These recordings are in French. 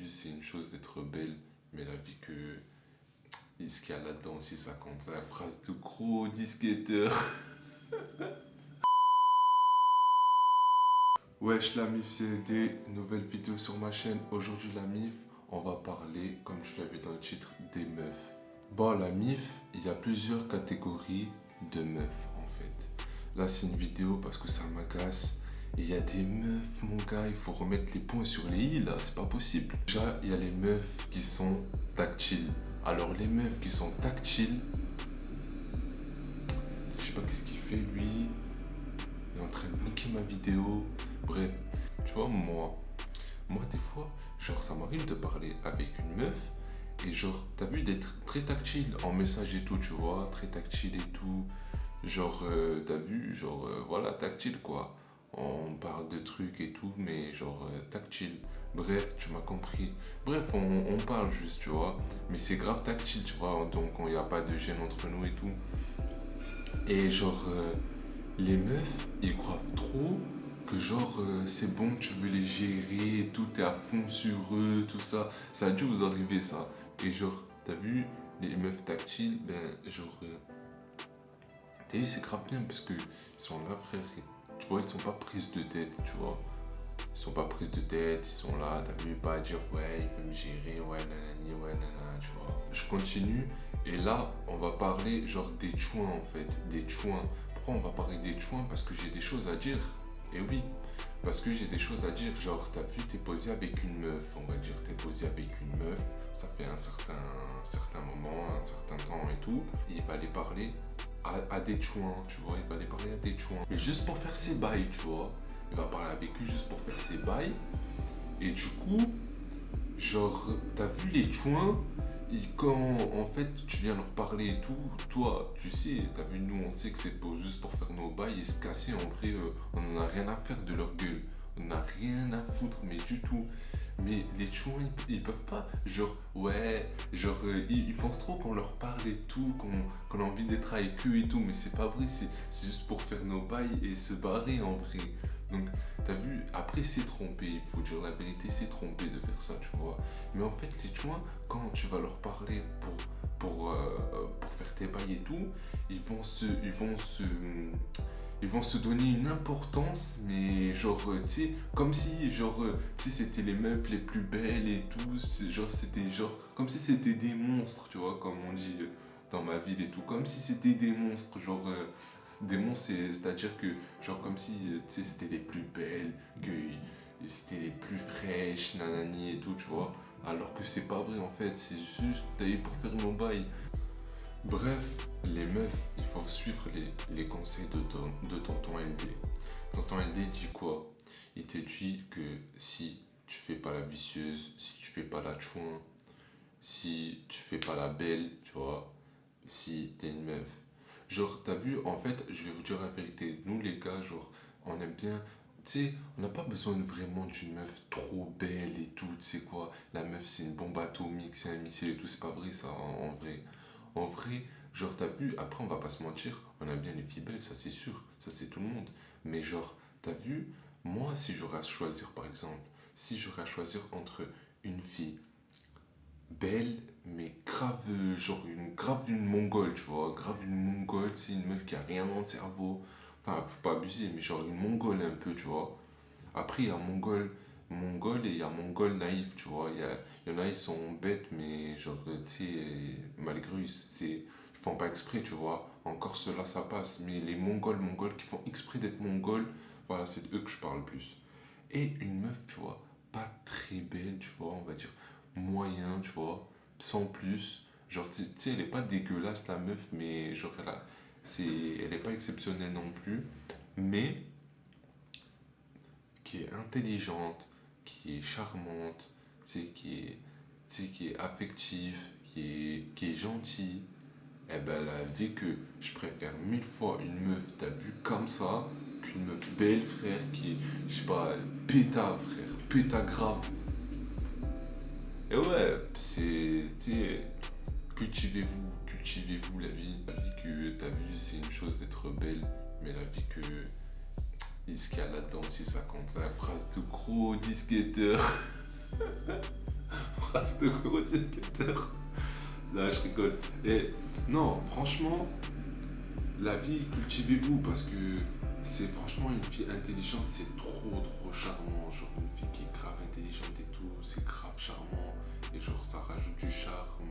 C'est une chose d'être belle, mais la vie que... Et ce qu'il y a là-dedans aussi, ça compte. La phrase de gros disquetteur. Wesh la MIF, c'est des nouvelles vidéos sur ma chaîne. Aujourd'hui la MIF, on va parler, comme tu l'as vu dans le titre, des meufs. Bon, la MIF, il y a plusieurs catégories de meufs en fait. Là c'est une vidéo parce que ça m'agace. Il y a des meufs, mon gars, il faut remettre les points sur les i là, c'est pas possible. Déjà, il y a les meufs qui sont tactiles. Alors les meufs qui sont tactiles, je sais pas qu'est-ce qu'il fait lui. Il est en train de niquer ma vidéo. Bref, tu vois, moi des fois, genre ça m'arrive de parler avec une meuf et genre, t'as vu d'être très tactile en message et tout, tu vois, très tactile et tout. Genre, t'as vu, genre, voilà, tactile quoi. On parle de trucs et tout, mais genre tactile. Bref, tu m'as compris. Bref, on parle juste, tu vois. Mais c'est grave tactile, tu vois. Donc, il n'y a pas de gêne entre nous et tout. Et genre, les meufs, ils croient trop que genre, c'est bon, tu veux les gérer et tout, t'es à fond sur eux, tout ça. Ça a dû vous arriver, ça. Et genre, t'as vu, les meufs tactiles, ben, genre... t'as vu, c'est grave bien parce que ils sont là, frère. Tu vois, ils sont pas prises de tête, tu vois. Ils sont pas prises de tête, ils sont là, t'as vu, pas à dire ouais, il peut me gérer, ouais, nanani, ouais, nanana, tu vois. Je continue, et là, on va parler genre des chouins en fait, des chouins. Pourquoi on va parler des chouins? Parce que j'ai des choses à dire. Et oui, parce que j'ai des choses à dire. Genre, t'as vu, t'es posé avec une meuf, on va dire, t'es posé avec une meuf, ça fait un certain moment, un certain temps et tout. Il va aller parler à des chouins, tu vois, il va aller parler à des chouins. Mais juste pour faire ses bails, tu vois. Il va parler avec eux juste pour faire ses bails. Et du coup, genre, t'as vu les chouins, quand en fait tu viens leur parler et tout, toi, tu sais, t'as vu, nous on sait que c'est juste pour faire nos bails et se casser. En vrai, on n'en a rien à faire de leur gueule. On n'a rien à foutre, mais du tout. Mais les chouins, ils peuvent pas, genre, ouais, genre, ils pensent trop qu'on leur parle et tout, qu'on a envie d'être avec eux et tout, mais c'est pas vrai, c'est juste pour faire nos bails et se barrer en vrai. Donc, t'as vu, après c'est trompé, il faut dire la vérité, c'est trompé de faire ça, tu vois. Mais en fait, les chouins, quand tu vas leur parler pour faire tes bails et tout, ils vont se donner une importance, mais genre, tu sais, comme si, genre, tu sais, c'était les meufs les plus belles et tout, genre, c'était genre, comme si c'était des monstres, tu vois, comme on dit dans ma ville et tout, comme si c'était des monstres, genre, des monstres, c'est-à-dire que, genre, comme si, tu sais, c'était les plus belles, que c'était les plus fraîches, nanani et tout, tu vois, alors que c'est pas vrai, en fait, c'est juste, t'as pour faire mon bail. Bref, les meufs, il faut suivre les conseils de tonton LD. Tonton LD dit quoi? Il te dit que si tu fais pas la vicieuse, si tu fais pas la chouin, si tu fais pas la belle, tu vois, si t'es une meuf. Genre, t'as vu, en fait, je vais vous dire la vérité, nous les gars, genre, on aime bien, tu sais, on n'a pas besoin vraiment d'une meuf trop belle et tout, tu sais quoi, la meuf c'est une bombe atomique, c'est un missile et tout, c'est pas vrai ça, en vrai. En vrai, genre, t'as vu, après, on va pas se mentir, on aime bien les filles belles, ça c'est sûr, ça c'est tout le monde. Mais genre, t'as vu, moi, si j'aurais à choisir, par exemple, si j'aurais à choisir entre une fille belle, mais grave, grave une mongole, tu vois, grave une mongole, c'est une meuf qui a rien dans le cerveau. Enfin, faut pas abuser, mais genre une mongole un peu, tu vois. Après, il y a mongol et il y a mongol naïf, tu vois. Il y en a, ils sont bêtes, mais genre, tu sais, malgré eux, ils font pas exprès, tu vois. Encore cela, ça passe. Mais les mongols qui font exprès d'être mongols, voilà, c'est de eux que je parle plus. Et une meuf, tu vois, pas très belle, tu vois, on va dire moyen, tu vois, sans plus. Genre, tu sais, elle est pas dégueulasse, la meuf, mais genre, elle est pas exceptionnelle non plus. Mais qui est intelligente, qui est charmante, qui est affective, qui est gentille, eh ben la vie que je préfère mille fois une meuf, t'as vu, comme ça, qu'une meuf belle, frère, qui est, je sais pas, péta, frère, péta grave. Et ouais, c'est, tu sais, cultivez-vous la vie. La vie que t'as vu, c'est une chose d'être belle, mais la vie que et ce qu'il y a là-dedans aussi, ça compte. La phrase de gros disquetteur. race de gros jet-setters. Là, je rigole. Et non, franchement, la vie, cultivez-vous parce que c'est franchement une fille intelligente, c'est trop charmant. Genre une fille qui est grave intelligente et tout, c'est grave charmant. Et genre ça rajoute du charme.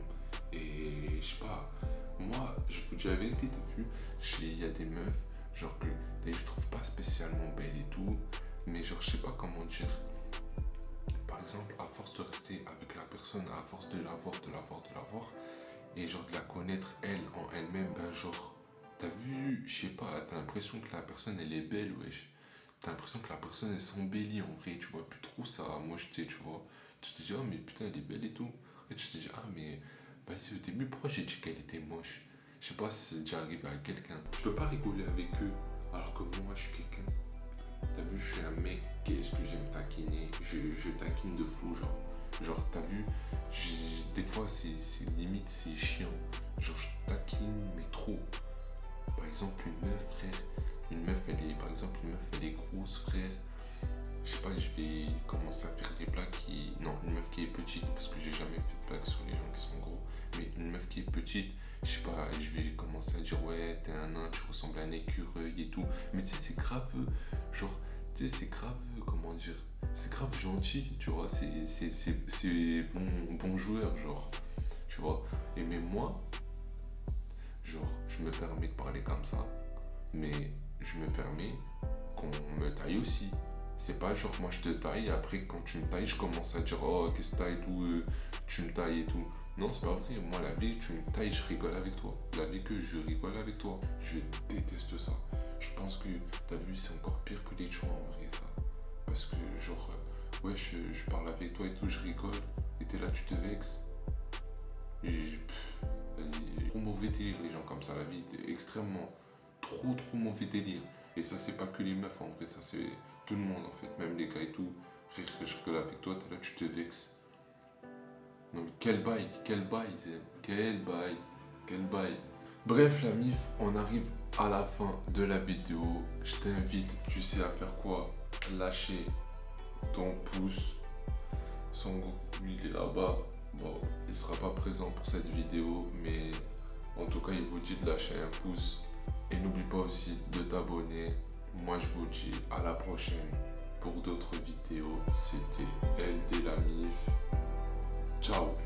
Et je sais pas, moi, je vous dis la vérité, t'as vu, il y a des meufs, genre que je trouve pas spécialement belles et tout, mais genre je sais pas comment dire. Par exemple, à force de rester avec la personne, à force de la voir, et genre de la connaître elle en elle-même, ben genre, t'as vu, je sais pas, t'as l'impression que la personne elle est belle, wesh. T'as l'impression que la personne elle s'embellit en vrai, tu vois plus trop ça mocheté, tu vois. Tu te dis, oh mais putain elle est belle et tout. Et tu te dis, ah mais vas-y au début, pourquoi j'ai dit qu'elle était moche? Je sais pas si c'est déjà arrivé à quelqu'un. Je peux pas rigoler avec eux, alors que moi je suis quelqu'un. T'as vu, je suis un mec, qu'est-ce que j'aime taquiner, je taquine de fou, genre. Genre, t'as vu, des fois c'est limite, c'est chiant. Genre, je taquine, mais trop. Par exemple, une meuf, frère, une meuf, elle est grosse, frère. Je sais pas, je vais commencer à faire des blagues qui. Non, une meuf qui est petite, parce que j'ai jamais fait de blagues sur les gens qui sont gros. Mais une meuf qui est petite, je sais pas, je vais commencer à dire ouais, t'es un nain, tu ressembles à un écureuil et tout. Mais tu sais, c'est grave, genre, tu sais, c'est grave, comment dire, c'est grave gentil, tu vois, c'est bon joueur, genre, tu vois. Et même moi, genre, je me permets de parler comme ça, mais je me permets qu'on me taille aussi. C'est pas genre moi je te taille et après quand tu me tailles je commence à dire oh qu'est-ce que t'as et tout, tu me tailles et tout. Non c'est pas vrai, moi la vie que tu me tailles je rigole avec toi. La vie que je rigole avec toi, je déteste ça. Je pense que t'as vu c'est encore pire que les chouins en vrai ça. Parce que genre ouais je parle avec toi et tout, je rigole et t'es là tu te vexes. Vas-y, trop mauvais délire les gens comme ça, la vie est extrêmement trop mauvais délire. Et ça c'est pas que les meufs en vrai, ça c'est tout le monde en fait, même les gars et tout. Frère, je rigole avec toi, t'es là, tu te vexes. Non mais quel bail, Zem, quel bail. Bref la mif, on arrive à la fin de la vidéo. Je t'invite, tu sais à faire quoi? Lâcher ton pouce. Son Goku il est là-bas. Bon, il sera pas présent pour cette vidéo, mais en tout cas il vous dit de lâcher un pouce. Et n'oublie pas aussi de t'abonner. Moi je vous dis à la prochaine pour d'autres vidéos. C'était LD la Mif. Ciao.